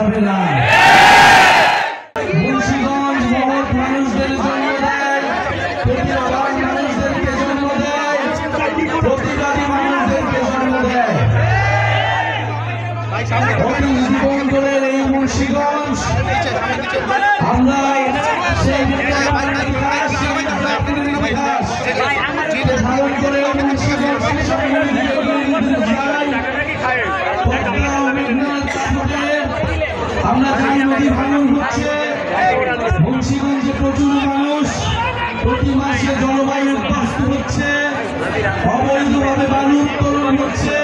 যাবে না। মুন্সিগঞ্জ মহৎ মানুষদের জন্ম দেয়, প্রতিভাবান মানুষদেরকে জন্ম দেয়, প্রতিবাদী মানুষদেরকে জন্ম দেয়। জীবন করে এই মুন্সিগঞ্জ আমরা সেই ধারণ করে আমরা জানি নদী ভাঙন হচ্ছে, মুন্সিগঞ্জে প্রচুর মানুষ প্রতি মাসে জলবায়ু বাস্তু হচ্ছে, অবৈধভাবে বালু উত্তোলন হচ্ছে,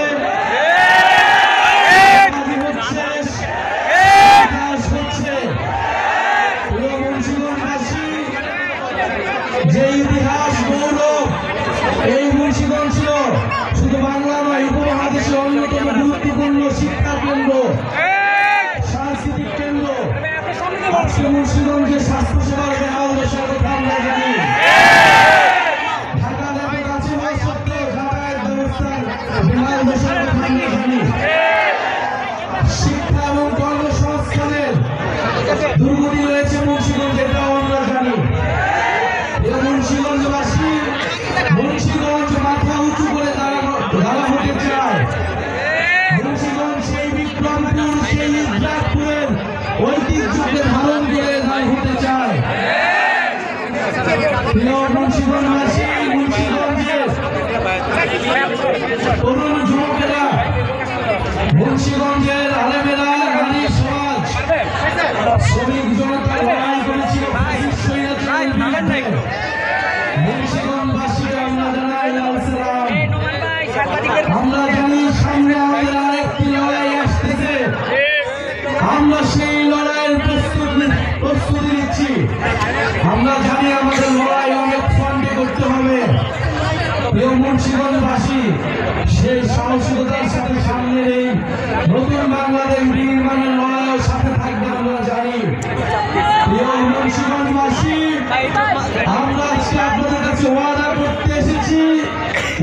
যে ইতিহাস গৌরব এই মুন্সিগঞ্জ ছিল শুধু বাংলা নয়, উপমহাদেশের অন্যতম গুরুত্বপূর্ণ শিক্ষা কেন্দ্র, সাংস্কৃতিক কেন্দ্র। আজকে মুন্সিগঞ্জের স্বাস্থ্য সেবার বেহাল দশার কথা আমরা জানি। ঢাকা লেভেল আছে হওয়া সত্ত্বেও যাতায়াত ব্যবস্থার বেহাল দশার কথা আমরা জানি। শিক্ষা এবং কর্মসংস্থানের দুর্গতি রয়েছে মুন্সিগঞ্জে, এটাও আমরা জানি। মুন্সিগঞ্জবাসী মুন্সিগঞ্জ মাথা উঁচু করে দাঁড়া হতে চায়। মুন্সিগঞ্জ সেই বিক্রমপুর, সেই ইসলামপুরের ঐতিহ্যকে ধারণ করে দাঁড় হতে চায়। প্রিয় মুন্সিগঞ্জবাসী, মুন্সিগঞ্জের তরুণ যুবকেরা, মুন্সিগঞ্জের আলেমেরা, নারী সমাজ, শ্রমিক জনতা লড়াই করেছিল মুন্সিগঞ্জবাসীকে আমরা জানাই সালাম। আমরা জানি সামনে আমাদের আরেকটি লড়াই আসতেছে, আমরা সেই লড়াইয়ের প্রস্তুতি নিচ্ছি। আমরা জানি আমাদের লড়াই অনেক ফ্রন্টে করতে হবে। প্রিয় মুন্সিগঞ্জবাসী, সেই সাহসিকতার সাথে সামনে এই নতুন বাংলাদেশ নির্মাণের লড়াইয়ের সাথে থাকবে আমরা জানি। প্রিয় মুন্সিগঞ্জবাসী, আমরা আজকে আপনাদের কাছে ওয়াদা করতে এসেছি,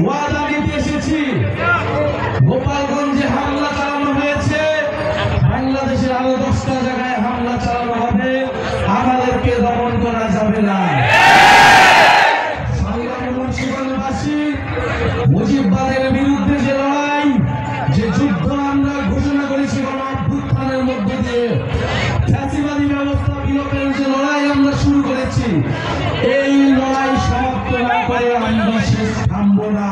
ওয়াদা নিতে এসেছি। গোপালগঞ্জে হামলা চালানো হয়েছে, বাংলাদেশের আরো 10টা জায়গায় হামলা চালানো হবে, আমাদেরকে দমন করা যাবে না। মুন্সিগঞ্জবাসী, মুজিববাদের বিরুদ্ধে যে লড়াই, যে যুদ্ধ আমরা ঘোষণা করেছি গণ অভ্যুত্থানের মধ্য দিয়ে, ফ্যাসিবাদী ব্যবস্থা বিলোপের যে লড়াই আমরা শুরু করেছি, এই লড়াই সমাপ্ত না করে আমরা শেষ থামবো না।